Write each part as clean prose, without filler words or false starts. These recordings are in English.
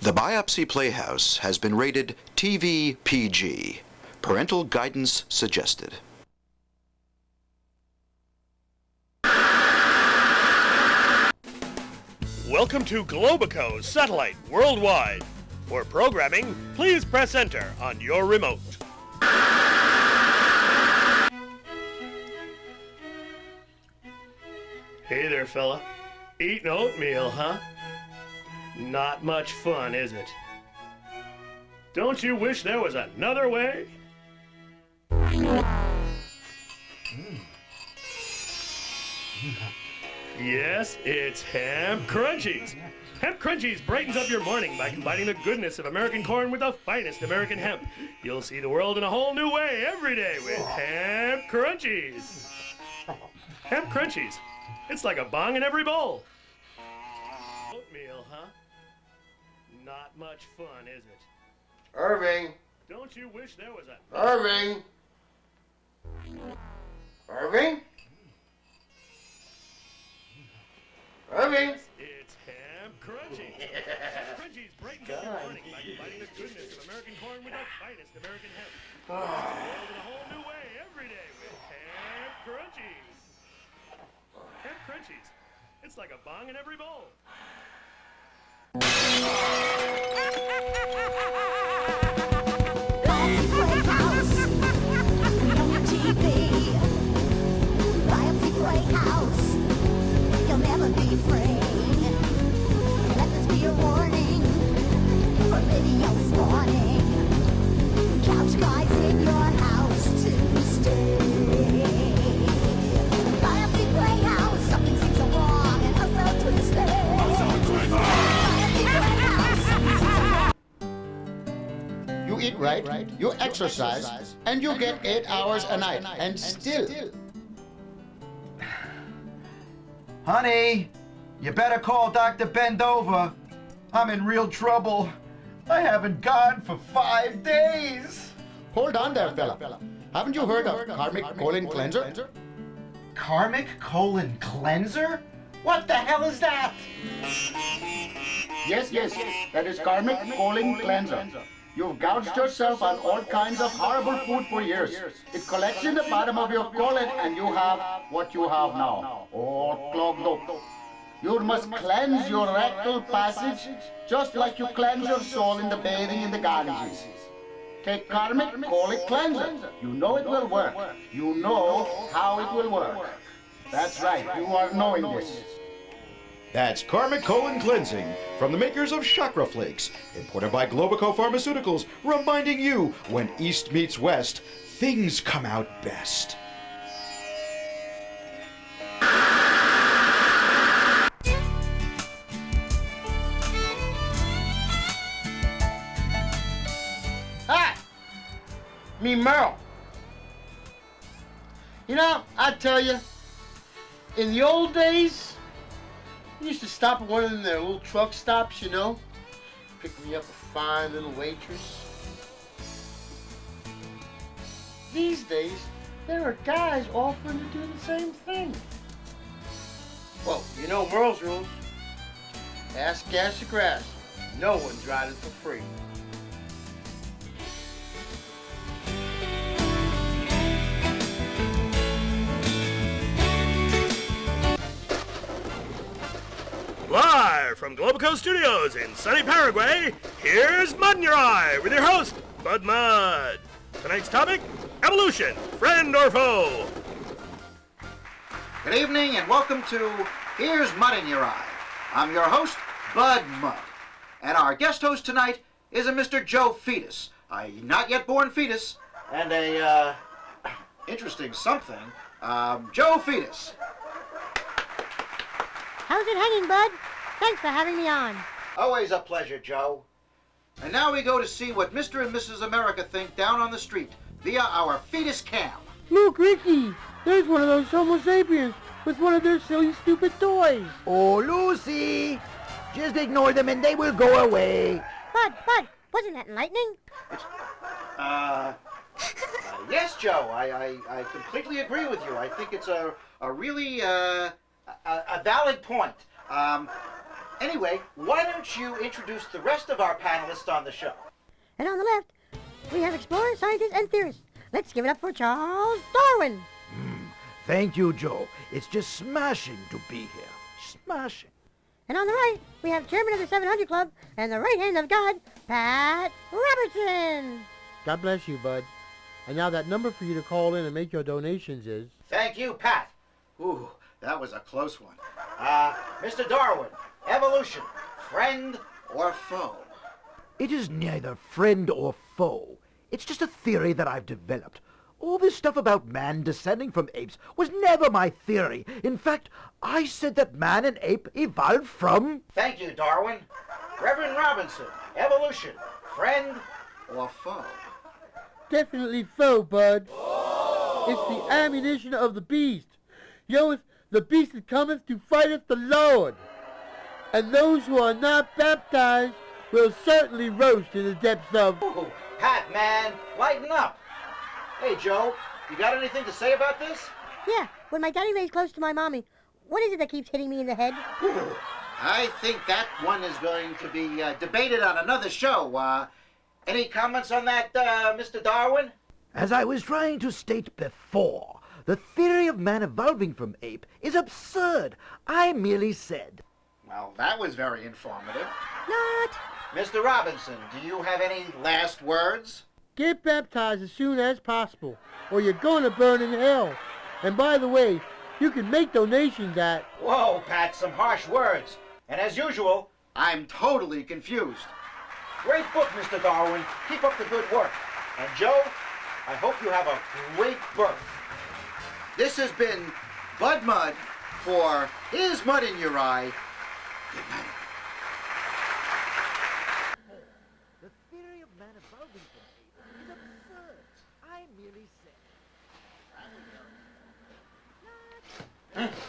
The Biopsy Playhouse has been rated TV PG. Parental guidance suggested. Welcome to Globico's Satellite Worldwide. For programming, please press Enter on your remote. Hey there, fella. Eating oatmeal, huh? Not much fun, is it? Don't you wish there was another way? Yes, it's Hemp Crunchies. Hemp Crunchies brightens up your morning by combining the goodness of American corn with the finest American hemp. You'll see the world in a whole new way every day with Hemp Crunchies. Hemp Crunchies. It's like a bong in every bowl. Oatmeal, huh? Not much fun, is it? Irving! Don't you wish there was a... Irving! Irving? Irving? It's Hemp Crunchies. Hemp Crunchies brightens up your morning by combining the goodness of American corn with the finest American hemp. You'll see the world in a whole new way every day with Hemp Crunchies. Hemp Crunchies. It's like a bong in every bowl. Biopsy Playhouse, we on your TV. Biopsy Playhouse, you'll never be free. Let this be a warning for video spawning. Couch guys in your house to stay. Biopsy Playhouse, something seems so wrong and also twisted. Biopsy Playhouse, something seems so wrong. You eat right, you exercise, and you get 8 hours a night, and still... Honey, you better call Dr. Bendover. I'm in real trouble. I haven't gone for 5 days. Hold on there, fella. Haven't you heard of karmic colon cleanser? Karmic colon cleanser? What the hell is that? Yes, that is karmic colon cleanser. You've gouged yourself on all kinds of horrible food for years. It collects in the bottom of your colon and you have what you have now, all clogged up. You must cleanse your rectal passage just like you cleanse your soul in the bathing in the Ganges. Take karmic colon cleanser. You know it will work. You know how it will work. That's right, you are knowing this. That's Karmic Colon Cleansing from the makers of Chakra Flakes, imported by Globico Pharmaceuticals, reminding you when East meets West, things come out best. Hi! Me Merle. You know, I tell you, in the old days, I used to stop at one of them there little truck stops, you know, pick me up a fine little waitress. These days, there are guys offering to do the same thing. Well, you know Merle's rules. Ask gas or grass. No one's riding for free. Live from Globico Studios in sunny Paraguay, here's Mud in Your Eye with your host, Bud Mud. Tonight's topic, evolution, friend or foe. Good evening and welcome to Here's Mud in Your Eye. I'm your host, Bud Mud. And our guest host tonight is a Mr. Joe Fetus, a not yet born fetus, and a, interesting something, Joe Fetus. How's it hanging, Bud? Thanks for having me on. Always a pleasure, Joe. And now we go to see what Mr. and Mrs. America think down on the street via our fetus cam. Look, Ricky, there's one of those Homo sapiens with one of their silly, stupid toys. Oh, Lucy, just ignore them and they will go away. Bud, wasn't that lightning? Yes, Joe, I completely agree with you. I think it's a really, a valid point. Anyway, why don't you introduce the rest of our panelists on the show? And on the left, we have explorers, scientists, and theorists. Let's give it up for Charles Darwin. Thank you, Joe. It's just smashing to be here. Smashing. And on the right, we have chairman of the 700 Club and the right hand of God, Pat Robertson. God bless you, bud. And now that number for you to call in and make your donations is... Thank you, Pat. Ooh, that was a close one. Mr. Darwin, evolution, friend or foe? It is neither friend or foe. It's just a theory that I've developed. All this stuff about man descending from apes was never my theory. In fact, I said that man and ape evolved from... Thank you, Darwin. Reverend Robinson, evolution, friend or foe? Definitely foe, bud. It's the ammunition of the beast. Yo, the beast that cometh to fighteth the Lord. And those who are not baptized will certainly roast in the depths of... Ooh, Pat, man, lighten up. Hey, Joe, you got anything to say about this? Yeah, when my daddy lays close to my mommy, what is it that keeps hitting me in the head? Ooh, I think that one is going to be debated on another show. Any comments on that, Mr. Darwin? As I was trying to state before, the theory of man evolving from ape is absurd. I merely said... Well, that was very informative. Not. Mr. Robinson, do you have any last words? Get baptized as soon as possible, or you're going to burn in hell. And by the way, you can make donations at... Whoa, Pat, some harsh words. And as usual, I'm totally confused. Great book, Mr. Darwin. Keep up the good work. And Joe, I hope you have a great birth. This has been Bud Mud for Is Mud in Your Eye? Good night. The theory of man evolving from ape is absurd. I merely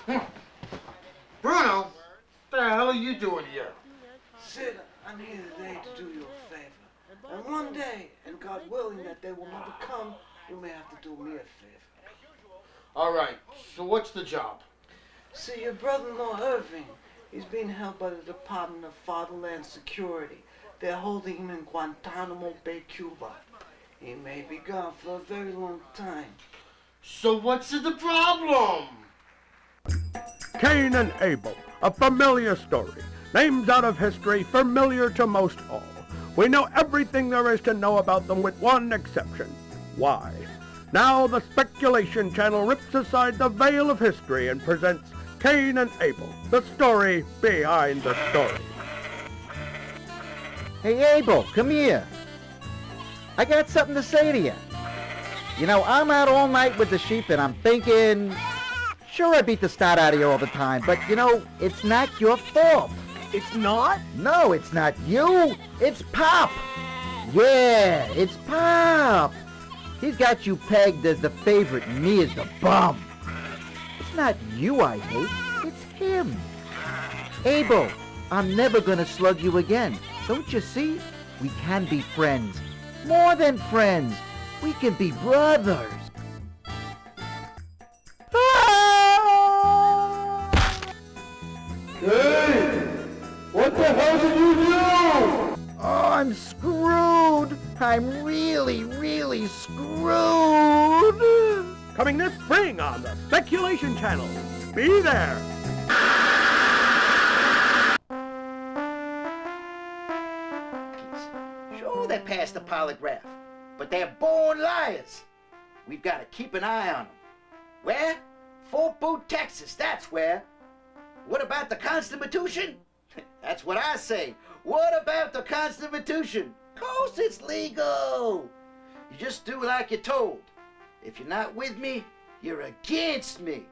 said... Bruno, what the hell are you doing here? Sid, I'm here today to do you a favor. And one day, and God willing that day will never come, you may have to do me a favor. All right, so what's the job? See, your brother-in-law Irving, he's being held by the Department of Fatherland Security. They're holding him in Guantanamo Bay, Cuba. He may be gone for a very long time. So what's the problem? Cain and Abel, a familiar story. Names out of history, familiar to most all. We know everything there is to know about them with one exception. Why? Now the Speculation Channel rips aside the veil of history and presents Cain and Abel, the story behind the story. Hey, Abel, come here. I got something to say to you. You know, I'm out all night with the sheep and I'm thinking... Sure, I beat the snot out of you all the time, but, you know, it's not your fault. It's not? No, it's not you. It's Pop. Yeah, it's Pop. He's got you pegged as the favorite and me as the bum. It's not you I hate. It's him. Abel, I'm never gonna slug you again. Don't you see? We can be friends. More than friends. We can be brothers. Hey! What the hell did you do? Oh, I'm screwed. I'm really, really screwed. Coming this spring on the Speculation Channel. Be there. Sure, they passed the polygraph, but they're born liars. We've got to keep an eye on them. Where? Fort Booth, Texas, that's where. What about the Constitution? That's what I say. What about the Constitution? Of course it's legal. You just do like you're told. If you're not with me, you're against me.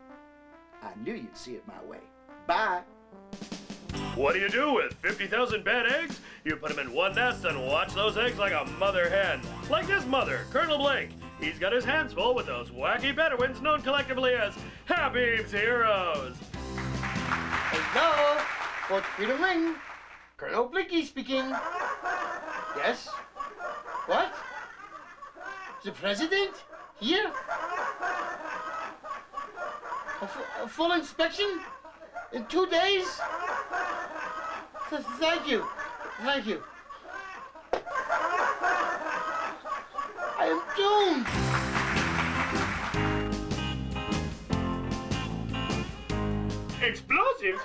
I knew you'd see it my way. Bye. What do you do with 50,000 bad eggs? You put them in one nest and watch those eggs like a mother hen. Like this mother, Colonel Blake. He's got his hands full with those wacky Bedouins known collectively as Habib's Heroes. Hello? Fort Freedom Ring. Colonel Blicky speaking. Yes? What? The president? Here? A full inspection? In 2 days? Thank you. Thank you. I am doomed. Explosives?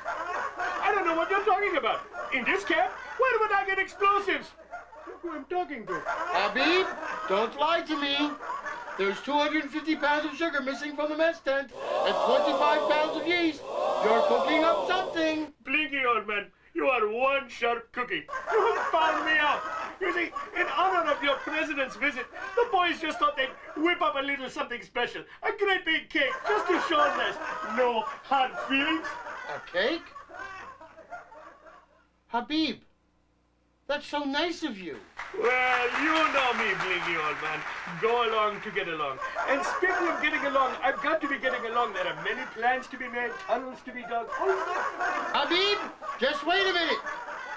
I don't know what you're talking about. In this camp? Where would I get explosives? Look who I'm talking to. Habib, don't lie to me. There's 250 pounds of sugar missing from the mess tent and 25 pounds of yeast. You're cooking up something. Blinky, old man, you are one sharp cookie. You have found me out. You see, in honor of your president's visit, the boys just thought they'd whip up a little something special. A great big cake, just to show them there's no hard feelings. A cake? Habib, that's so nice of you. Well, you know me, Blinky, old man. Go along to get along. And speaking of getting along, I've got to be getting along. There are many plans to be made, tunnels to be dug. Habib, just wait a minute.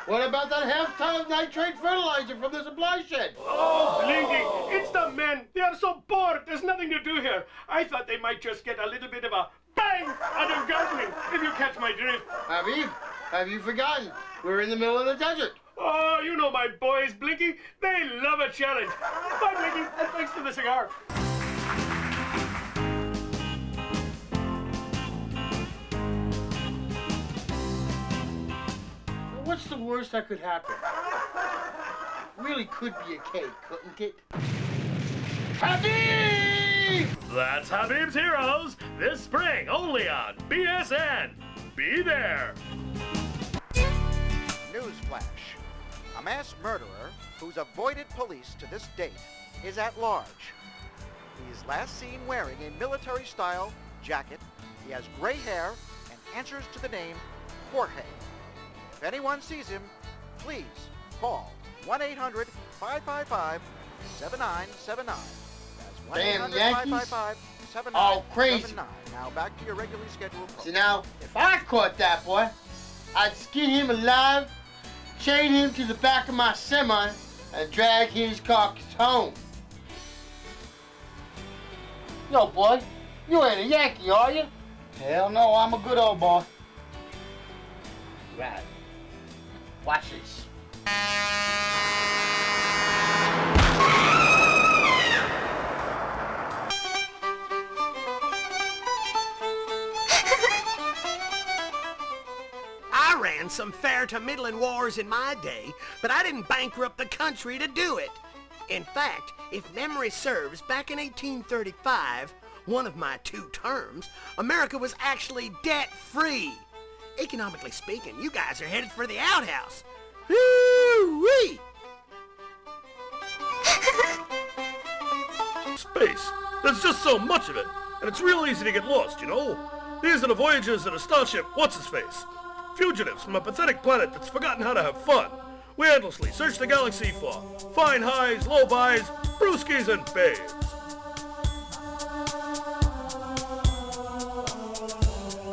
What about that half-ton of nitrate fertilizer from the supply shed? Oh, Blinky, it's the men. They are so bored. There's nothing to do here. I thought they might just get a little bit of a bang out of gardening, if you catch my drift. Habib, have you forgotten? We're in the middle of the desert. Oh, you know my boys, Blinky. They love a challenge. Bye, Blinky, and thanks for the cigar. What's the worst that could happen? Really could be a cake, couldn't it? Habib! That's Habib's Heroes, this spring only on BSN. Be there. Newsflash. A mass murderer who's avoided police to this date is at large. He is last seen wearing a military-style jacket. He has gray hair and answers to the name Jorge. If anyone sees him, please call 1-800-555-7979. That's Damn Yankees. 1-800-555-7979. Oh, crazy. Now back to your regularly scheduled program. See now, if I caught that boy, I'd skin him alive, chain him to the back of my semi, and drag his carcass home. No, boy, you ain't a Yankee, are you? Hell no, I'm a good old boy. Right. Watch this. I ran some fair to middling wars in my day, but I didn't bankrupt the country to do it. In fact, if memory serves, back in 1835, one of my 2 terms, America was actually debt-free. Economically speaking, you guys are headed for the outhouse. Woo-wee! Space. There's just so much of it, and it's real easy to get lost, you know? These are the voyages in a starship What's-His-Face. Fugitives from a pathetic planet that's forgotten how to have fun. We endlessly search the galaxy for fine highs, low buys, brewskis, and babes.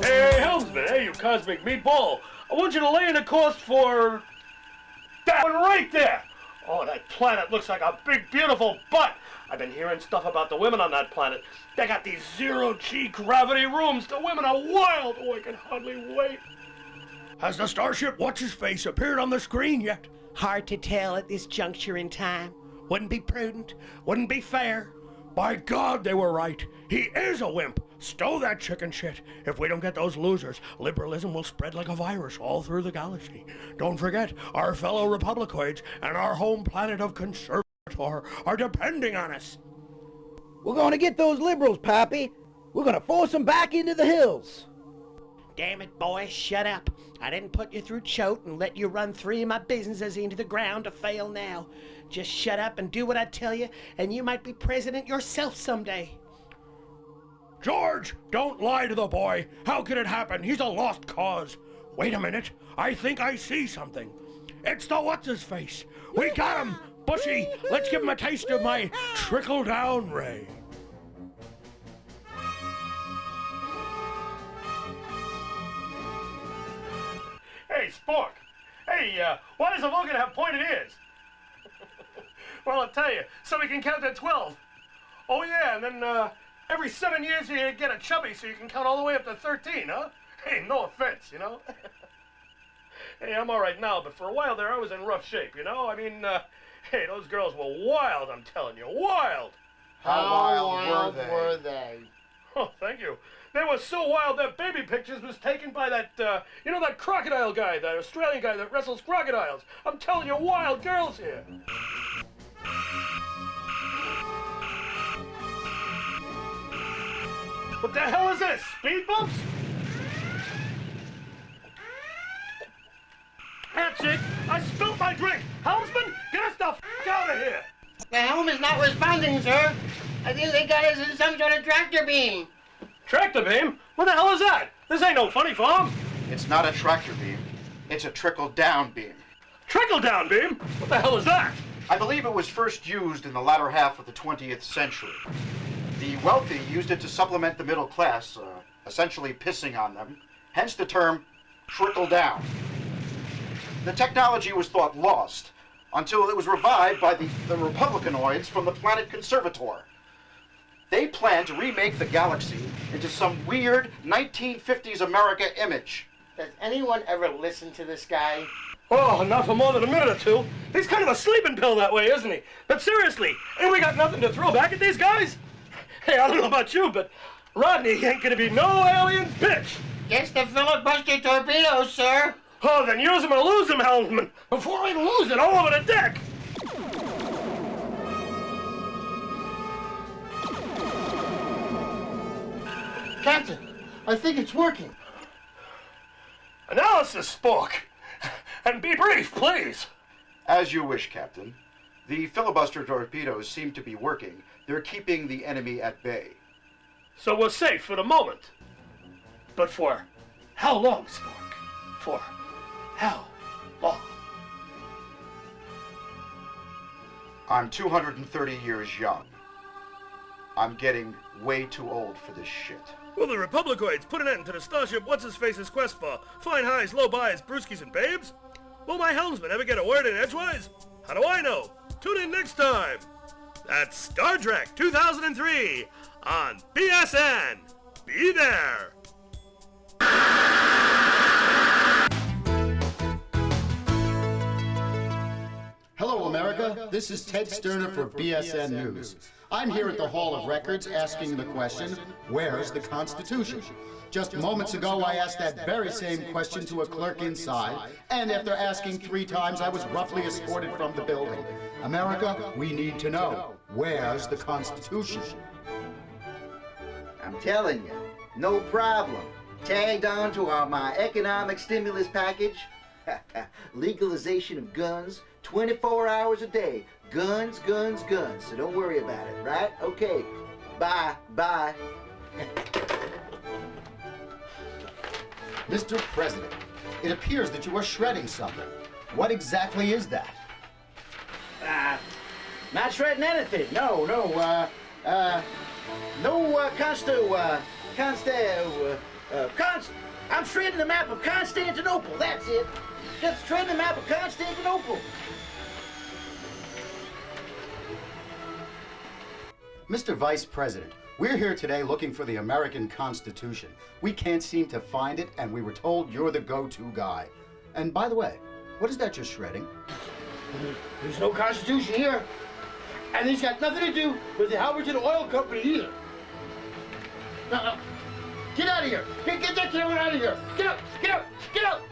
Hey, helmsman, hey, you cosmic meatball. I want you to lay in a course for that one right there. Oh, that planet looks like a big, beautiful butt. I've been hearing stuff about the women on that planet. They got these zero-G gravity rooms. The women are wild. Oh, I can hardly wait. Has the starship What's-His-Face appeared on the screen yet? Hard to tell at this juncture in time. Wouldn't be prudent. Wouldn't be fair. By God, they were right. He is a wimp. Stow that chicken shit. If we don't get those losers, liberalism will spread like a virus all through the galaxy. Don't forget, our fellow Republicoids and our home planet of Conservator are depending on us. We're gonna get those liberals, Pappy. We're gonna force them back into the hills. Damn it, boy, shut up. I didn't put you through choate and let you run 3 of my businesses into the ground to fail now. Just shut up and do what I tell you, and you might be president yourself someday. George, don't lie to the boy. How could it happen? He's a lost cause. Wait a minute. I think I see something. It's the What's-His-Face. We got him. Bushy, let's give him a taste of my trickle-down ray. Hey, Spork. Hey, why does a Vulcan have pointed ears? Well, I'll tell you, so we can count to 12. Oh, yeah, and then every 7 years you get a chubby so you can count all the way up to 13, huh? Hey, no offense, you know? Hey, I'm all right now, but for a while there I was in rough shape, you know? I mean, hey, those girls were wild, I'm telling you, wild! How wild were they? Oh, thank you. They were so wild that baby pictures was taken by that, you know, that crocodile guy, that Australian guy that wrestles crocodiles. I'm telling you, wild girls here. What the hell is this? Speed bumps? That's it. I spilled my drink. Helmsman, get us the f*** out of here. The helm is not responding, sir. I think they got us in some sort of tractor beam. Tractor beam? What the hell is that? This ain't no funny farm. It's not a tractor beam. It's a trickle-down beam. Trickle-down beam? What the hell is that? I believe it was first used in the latter half of the 20th century. The wealthy used it to supplement the middle class, essentially pissing on them, hence the term trickle-down. The technology was thought lost until it was revived by the Republicanoids from the planet Conservator. They plan to remake the galaxy into some weird 1950s America image. Does anyone ever listen to this guy? Oh, not for more than a minute or two. He's kind of a sleeping pill that way, isn't he? But seriously, ain't we got nothing to throw back at these guys? Hey, I don't know about you, but Rodney ain't gonna be no alien's bitch. Guess the filibuster torpedoes, sir. Oh, then use them or lose them, helmsman, before I lose it all over the deck. Captain, I think it's working. Analysis, Spock. And be brief, please. As you wish, Captain. The filibuster torpedoes seem to be working. They're keeping the enemy at bay. So we're safe for the moment. But for how long, Spock? For how long? I'm 230 years young. I'm getting way too old for this shit. Will the Republicoids put an end to the Starship What's-His-Face's quest for fine highs, low buys, brewskis, and babes? Will my helmsman ever get a word in edgewise? How do I know? Tune in next time. That's Star Trek 2003 on BSN. Be there. Hello, America. This is Ted Sterner for BSN News. I'm here at the Hall of Records asking the question, where's the Constitution? Just moments ago, I asked that very same question to a clerk inside, and after asking 3 times, I was roughly escorted from the building. America, we need to know, where's the Constitution? I'm telling you, no problem. Tagged on to my economic stimulus package, legalization of guns, 24 hours a day. Guns, guns, guns. So don't worry about it, right? Okay. Bye. Bye. Mr. President, it appears that you are shredding something. What exactly is that? Not shredding anything. No, I'm shredding the map of Constantinople. That's it. Just shredding the map of Constantinople. Mr. Vice President, we're here today looking for the American Constitution. We can't seem to find it, and we were told you're the go-to guy. And by the way, what is that you're shredding? There's no Constitution here. And it's got nothing to do with the Halberton Oil Company either. No. Get out of here. Get that camera out of here. Get out. Get out. Get out.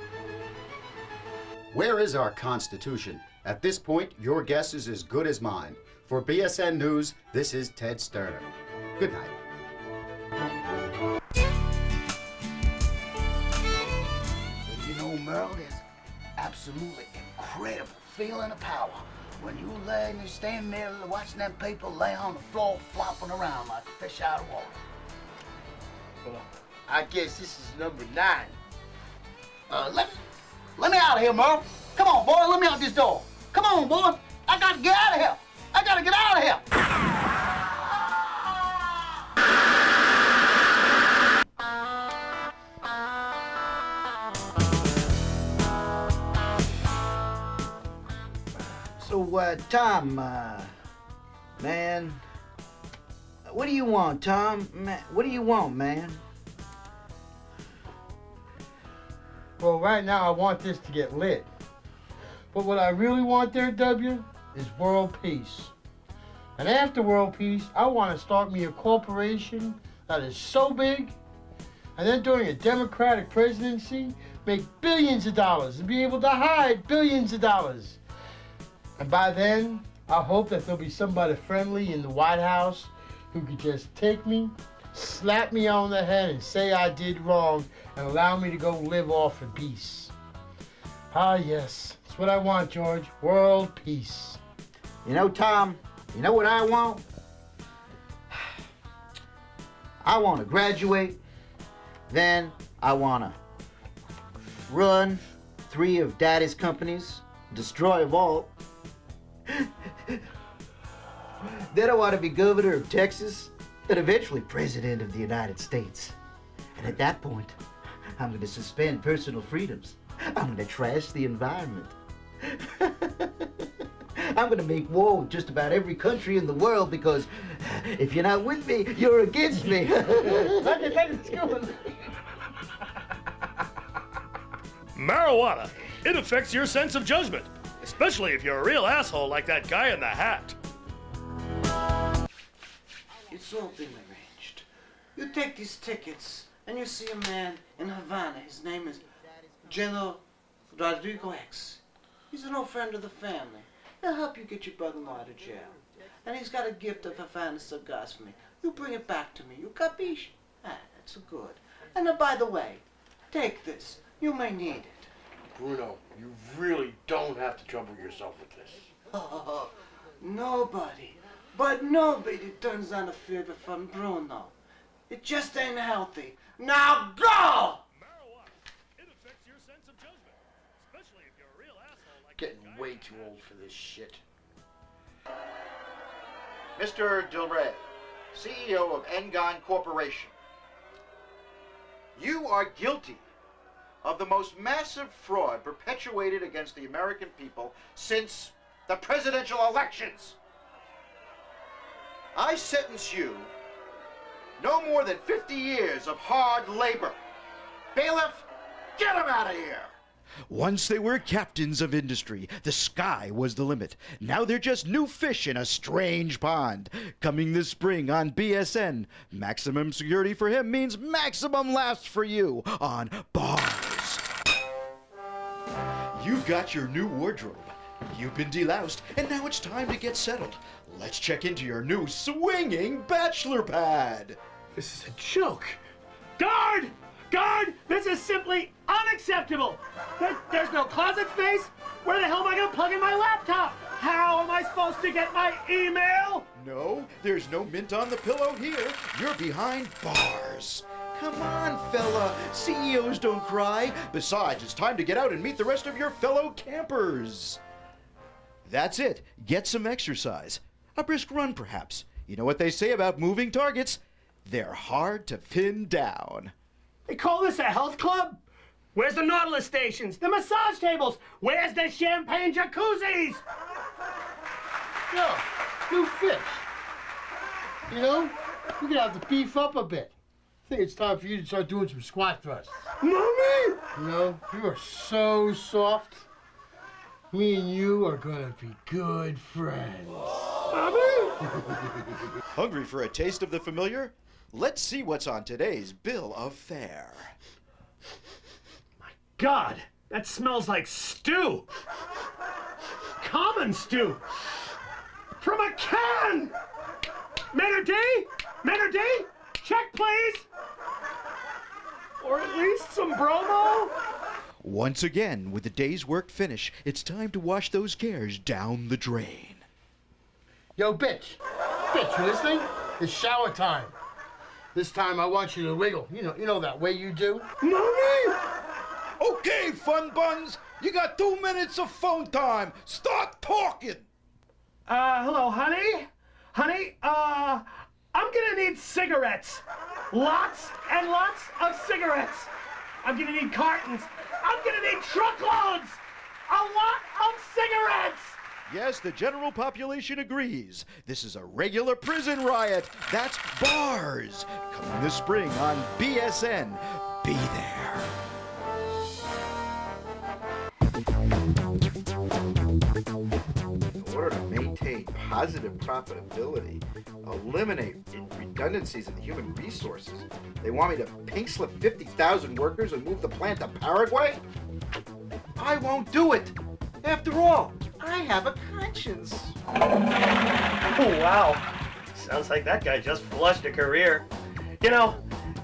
Where is our Constitution? At this point, your guess is as good as mine. For BSN News, this is Ted Sterner. Good night. You know, Merle, there's absolutely incredible feeling of power when you lay and you stand there watching them people lay on the floor flopping around like a fish out of water. Well, I guess this is number 9. Let me out of here, Merle. Come on, boy, let me out this door. Come on, boy. I gotta get out of here. I gotta get out of here. So, Tom, man, what do you want, Tom? What do you want, man? Well, right now I want this to get lit. But what I really want there, W, is world peace. And after world peace, I want to start me a corporation that is so big, and then during a Democratic presidency, make billions of dollars and be able to hide billions of dollars. And by then, I hope that there'll be somebody friendly in the White House who could just take me, slap me on the head and say I did wrong and allow me to go live off of peace. Ah, yes, that's what I want, George. World peace. You know, Tom, you know what I want? I want to graduate, then I want to run 3 of Daddy's companies, destroy a vault. Then I want to be governor of Texas and eventually president of the United States. And at that point, I'm going to suspend personal freedoms. I'm going to trash the environment. I'm going to make war with just about every country in the world because if you're not with me, you're against me. Marijuana. It affects your sense of judgment, especially if you're a real asshole like that guy in the hat. It's all been arranged. You take these tickets and you see a man in Havana. His name is General Rodrigo X. He's an old friend of the family. He'll help you get your brother-in-law out of jail. And he's got a gift of Havana cigars for me. You bring it back to me. You capiche? Ah, that's good. And by the way, take this. You may need it. Bruno, you really don't have to trouble yourself with this. Oh, nobody turns on a favor from Bruno. It just ain't healthy. Now go! It affects your sense of judgment, especially if you're a real asshole like Getting way too old for this shit. Mr. Del Rey, CEO of Engon Corporation, you are guilty of the most massive fraud perpetuated against the American people since the presidential elections. I sentence you no more than 50 years of hard labor. Bailiff, get him out of here! Once they were captains of industry, the sky was the limit. Now they're just new fish in a strange pond. Coming this spring on BSN, maximum security for him means maximum laughs for you on Bars. You've got your new wardrobe. You've been deloused, and now it's time to get settled. Let's check into your new swinging bachelor pad. This is a joke. Guard! Guard! This is simply unacceptable! There's no closet space? Where the hell am I gonna plug in my laptop? How am I supposed to get my email? No, there's no mint on the pillow here. You're behind bars. Come on, fella. CEOs don't cry. Besides, it's time to get out and meet the rest of your fellow campers. That's it. Get some exercise. A brisk run, perhaps. You know what they say about moving targets? They're hard to pin down. They call this a health club? Where's the Nautilus stations? The massage tables? Where's the champagne jacuzzis? Yo, new fish. You know, you're gonna have to beef up a bit. I think it's time for you to start doing some squat thrusts. Mommy! You know, you are so soft. Me and you are gonna be good friends. Mommy! Hungry for a taste of the familiar? Let's see what's on today's bill of fare. God, that smells like stew. Common stew. From a can! Maître D? Maître D? Check, please! Or at least some bromo? Once again, with the day's work finished, it's time to wash those cares down the drain. Yo, bitch. Bitch, you listening? It's shower time. This time I want you to wiggle. You know that way you do. Mommy! Okay, fun buns, you got 2 minutes of phone time. Start talking. Hello, honey? Honey, I'm gonna need cigarettes. Lots and lots of cigarettes. I'm gonna need cartons. I'm gonna need truckloads. A lot of cigarettes. Yes, the general population agrees. This is a regular prison riot. That's Bars. Coming this spring on BSN. Be there. positive profitability, eliminate redundancies in human resources. They want me to pink slip 50,000 workers and move the plant to Paraguay? I won't do it. After all, I have a conscience. Oh, wow. Sounds like that guy just flushed a career. You know,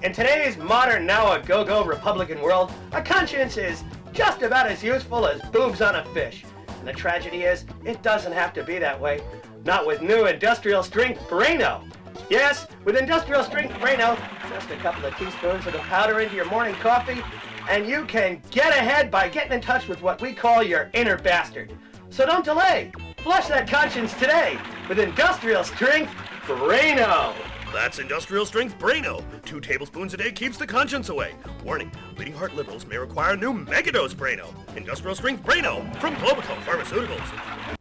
in today's modern, now a go-go Republican world, a conscience is just about as useful as boobs on a fish. And the tragedy is, it doesn't have to be that way. Not with new industrial strength Braino. Yes, with industrial strength Braino, just a couple of teaspoons of the powder into your morning coffee, and you can get ahead by getting in touch with what we call your inner bastard. So don't delay. Flush that conscience today with industrial strength Braino. That's industrial strength Braino. 2 tablespoons a day keeps the conscience away. Warning, bleeding heart liberals may require new megadose Braino. Industrial strength Braino from Globico Pharmaceuticals.